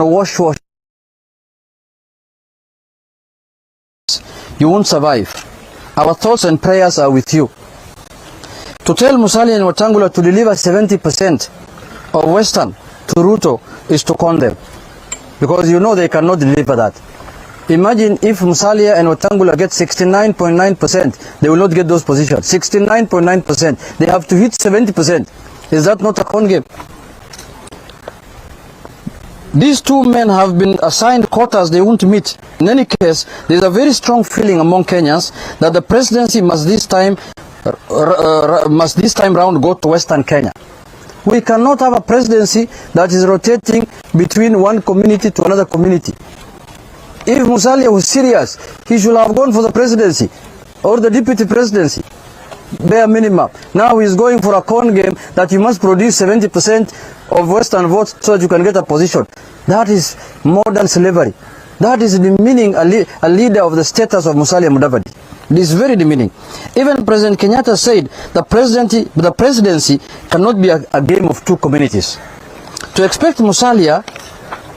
wash. You won't survive. Our thoughts and prayers are with you. To tell Musalia and Wetangula to deliver 70% of Western to Ruto is to con them, because you know they cannot deliver that. Imagine if Musalia and Wetangula get 69.9%, they will not get those positions. 69.9%. They have to hit 70%. Is that not a con game? These two men have been assigned quotas they won't meet. In any case, there is a very strong feeling among Kenyans that the presidency must this time round go to Western Kenya. We cannot have a presidency that is rotating between one community to another community. If Musalia was serious, he should have gone for the presidency or the deputy presidency, bare minimum. Now he's going for a con game that you must produce 70% of Western votes so that you can get a position. That is modern slavery. That is demeaning a leader of the status of Musalia Mudavadi. It is very demeaning. Even President Kenyatta said the presidency cannot be a game of two communities. To expect Musalia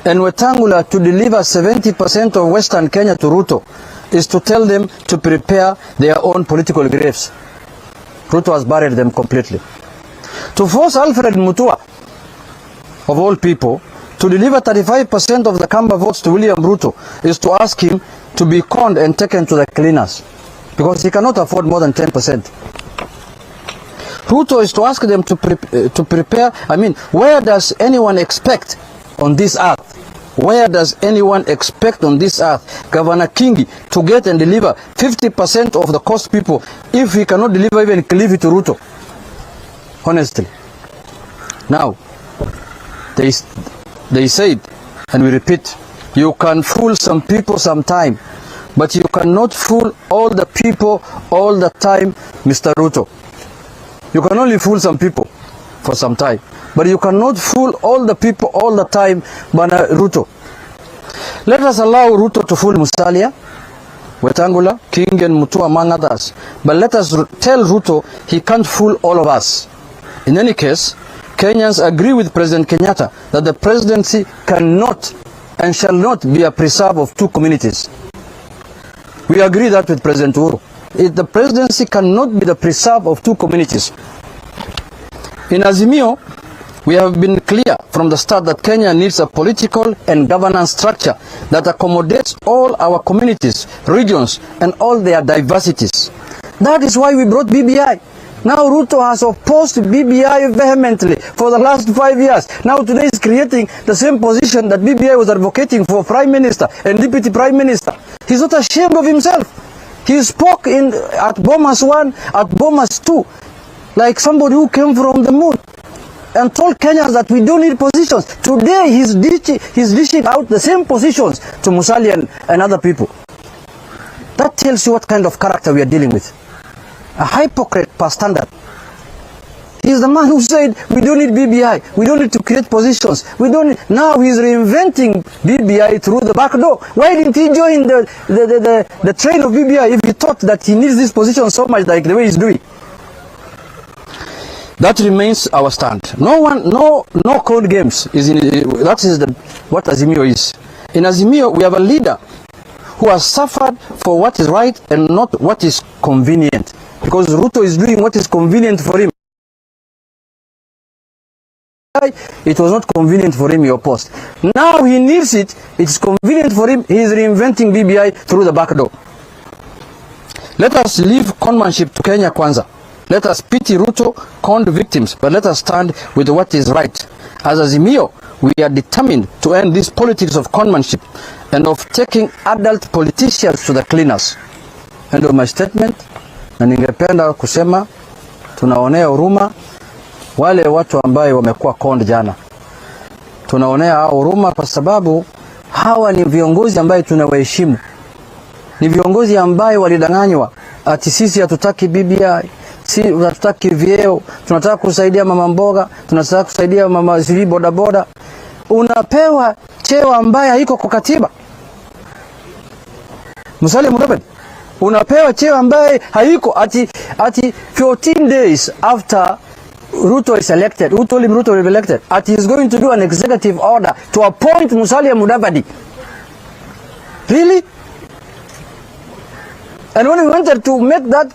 and Wetangula to deliver 70% of Western Kenya to Ruto is to tell them to prepare their own political graves. Ruto has buried them completely. To force Alfred Mutua, of all people, to deliver 35% of the Kamba votes to William Ruto is to ask him to be conned and taken to the cleaners, because he cannot afford more than 10%. Ruto is to ask them to prepare. I mean, where does anyone expect on this earth? Where does anyone expect on this earth Governor Kingi to get and deliver 50% of the cost people if he cannot deliver even Kilifi to Ruto? Honestly. Now, they said, and we repeat, you can fool some people sometime, but you cannot fool all the people all the time, Mr. Ruto. You can only fool some people for some time, but you cannot fool all the people all the time, Bana Ruto. Let us allow Ruto to fool Musalia, Wetangula, King and Mutua among others, but let us tell Ruto he can't fool all of us. In any case, Kenyans agree with President Kenyatta that the presidency cannot and shall not be a preserve of two communities. We agree that with President Uhuru. The presidency cannot be the preserve of two communities. In Azimio, we have been clear from the start that Kenya needs a political and governance structure that accommodates all our communities, regions, and all their diversities. That is why we brought BBI. Now Ruto has opposed BBI vehemently for the last 5 years. Now today is creating the same position that BBI was advocating for Prime Minister and Deputy Prime Minister. He's not ashamed of himself. He spoke at Bomas 1, at Bomas 2, like somebody who came from the moon, and told Kenyans that we don't need positions. Today he's dishing out the same positions to Musalia and other people. That tells you what kind of character we are dealing with. A hypocrite per standard. He's the man who said we don't need BBI, we don't need to create positions, we don't need. Now he's reinventing BBI through the back door. Why didn't he join the train of BBI if he thought that he needs this position so much like the way he's doing? That remains our stand. No code games is in. That is what Azimio is. In Azimio, we have a leader who has suffered for what is right and not what is convenient, because Ruto is doing what is convenient for him. It was not convenient for him, your post. Now he needs it. It's convenient for him. He is reinventing BBI through the back door. Let us leave conmanship to Kenya Kwanza. Let us pity Ruto conned victims, but let us stand with what is right. As Azimio, we are determined to end this politics of conmanship and of taking adult politicians to the cleaners. End of my statement. Na ningependa kusema tunaonea huruma wale watu ambao wamekuwa conned jana. Tunaonea huruma kwa sababu hawa ni viongozi ambao tunawaheshimu. Ni viongozi ambao walidanganywa ati sisi hatutaki BBI. Si tunataka vyeo, tunataka kusaidia mama mboga, tunataka kusaidia mama zili boda boda. Unapewa cheo ambaye haiko kwa katiba. Musalia Mudavadi, unapewa cheo ambaye haiko ati 14 days after Ruto is elected, who told him Ruto will be elected? And he is going to do an executive order to appoint Musalia Mudavadi. Really? And when we wanted to make that,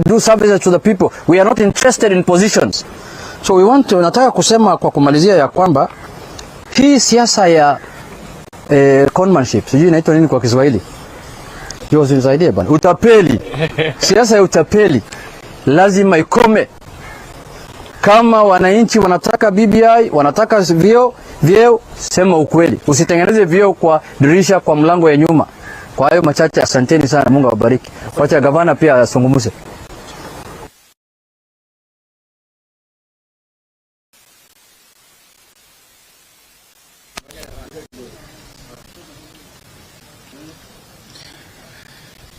do services to the people, we are not interested in positions. So we want to, nataka kusema kwa kumalizia ya kwamba hii siasa ya conmanship, sijui inaitwa nini kwa Kiswahili? Hiyo usinisaidie bwana. Utapeli. Siasa ya utapeli lazima ikome. Kama wananchi wanataka BBI, wanataka vyeo, sema ukweli. Usitengeneze vyeo kwa dirisha, kwa mlango ya nyuma. Kwa hayo machache, asanteni sana, Mungu awabariki. Wacha gavana pia asungumuse.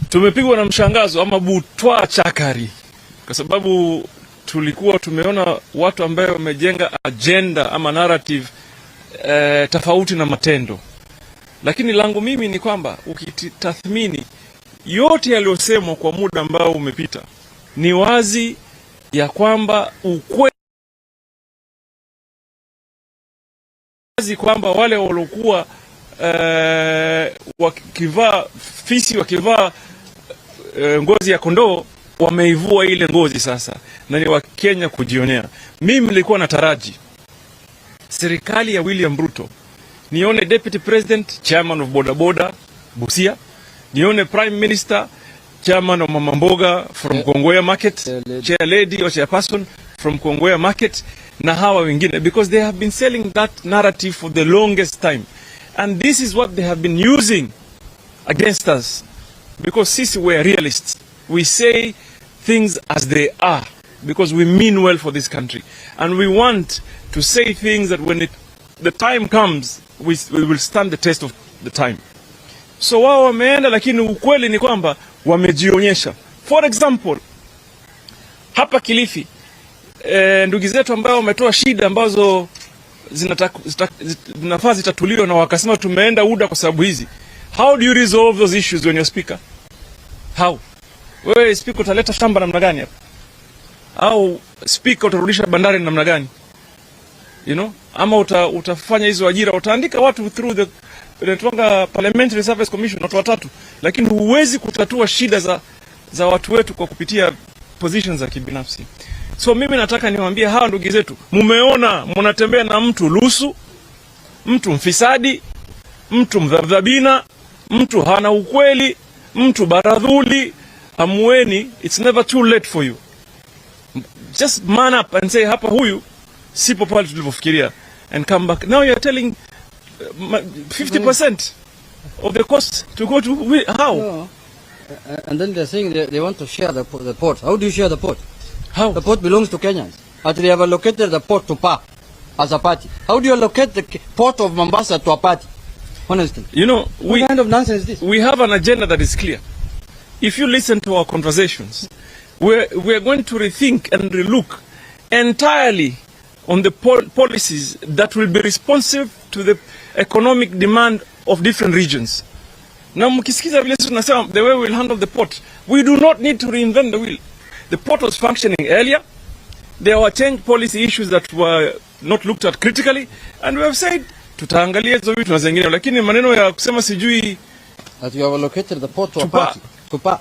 Tumepigwa na mshangazo ama butwa chakari, kwa sababu tulikuwa tumeona watu ambao wamejenga agenda ama narrative tofauti na matendo. Lakini langu mimi ni kwamba ukitathmini yote yaliyosemwa kwa muda ambao umepita, ni wazi ya kwamba ukweli kwamba wale waliokuwa wakivaa fisi, wakivaa ngozi ya kondoo, wameivua ile ngozi sasa, na ni Wakenya kujionea. Mimi nilikuwa nataraji serikali ya William Ruto nione deputy president chairman of boda boda Busia, nione prime minister chairman of Mama Mboga from Kongowea market, chair lady or chairperson from Kongowea market, na hawa wengine, because they have been selling that narrative for the longest time, and this is what they have been using against us. Because sisi we are realists, we say things as they are, because we mean well for this country, and we want to say things that when the time comes, we will stand the test of the time. So wao wameenda, lakini ukweli ni kwamba wamejionyesha. For example, hapa Kilifi, ndugu zetu ambao wametoa shida ambazo zinafaa zitatuliwa, na wakasema tumeenda UDA kwa sababu hizi. How do you resolve those issues when you're speaker? How? Wewe speaker utaleta shamba namna gani hapa? Au speaker utarudisha bandari namna gani? You know? Ama utafanya hizo ajira, utaandika watu through the Parliamentary Service Commission, watu watatu, lakini huwezi kutatua shida za watu wetu kwa kupitia positions za kibinafsi. So mimi nataka niwaambie hawa ndugu zetu, mumeona mnatembea na mtu lusu, mtu mfisadi, mtu mdhabdhabina, mtu hana ukweli, mtu baradhuli. Amweni, it's never too late for you. Just man up and say hapa huyu sipo pale tulivyofikiria, and come back. Now you're telling 50% of the cost to go to how? No. And then they're saying they want to share the port. How do you share the port? How? The port belongs to Kenyans. But they have allocated the port to PA as a party. How do you allocate the port of Mombasa to a party? Honestly. You know, what kind of nonsense is this? We have an agenda that is clear. If you listen to our conversations, we're going to rethink and relook entirely on the policies that will be responsive to the economic demand of different regions. Now, mkisikiza vile tunasema the way we'll handle the port, we do not need to reinvent the wheel. The port was functioning earlier. There were change policy issues that were not looked at critically, and we have said tutaangalia hizo vitu na zingine, lakini maneno ya kusema sijui that you have allocated the port to a party. To PA.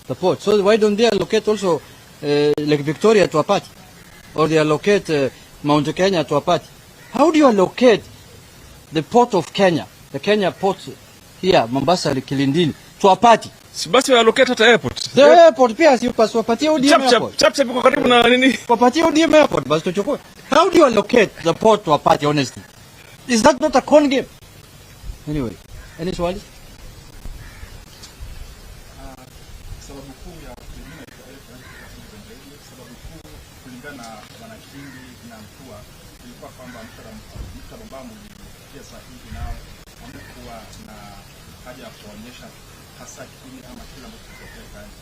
The port. So why don't they allocate also Lake Victoria to a party? Or they allocate Mount Kenya to a party? How do you allocate the port of Kenya, the Kenya port here, Mombasa, Kilindini, to a party? Si basi wa allocate at airport. The airport pia si wapatie ODM airport. Chap kwa karibu na nini? Wapatie ODM airport basi tuchukue. How do you allocate the port to a party, honestly? Is that not a con game? Anyway, any swali? Sababu kuu ya kulingana wanakindi na mtua ilikuwa kwamba mtarambamu ulifikia saa hivi nao wamekuwa na haja ya kuonyesha hasa kipindi ama kila mtu kutokea kazi.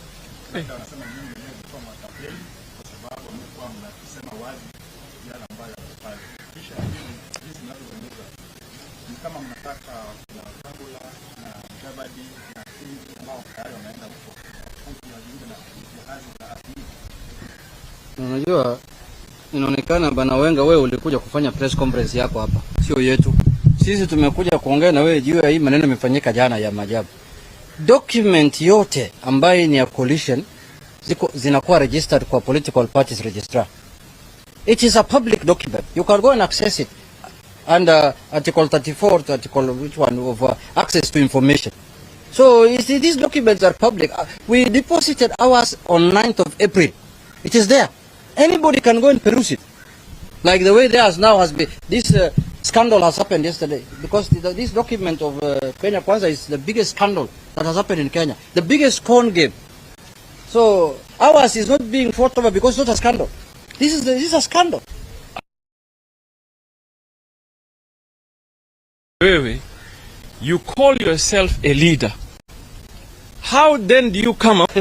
Ndio wanasema mimi mwenyewe kwa matapeli kwa sababu wamekuwa mnasema wazi yale ambayo yanafanya. Kisha hizi mnazoongeza ni kama mnataka kuna Tabula na Javadi na Unajua, inaonekana bana Wenga, wewe ulikuja kufanya press conference yako hapa, sio yetu. Sisi tumekuja kuongea na wewe juu ya hii maneno yamefanyika jana ya maajabu. Document yote ambayo ni ya coalition zinakuwa registered kwa political parties registrar. It is a public document. You can go and access it under Article 34 to Article which one of access to information. So these documents are public. We deposited ours on 9th of April. It is there. Anybody can go and peruse it. Like the way theirs now has been. This scandal has happened yesterday because this document of Kenya Kwanza is the biggest scandal that has happened in Kenya. The biggest con game. So ours is not being fought over because it's not a scandal. This is a scandal. Wewe, you call yourself a leader. How then do you come up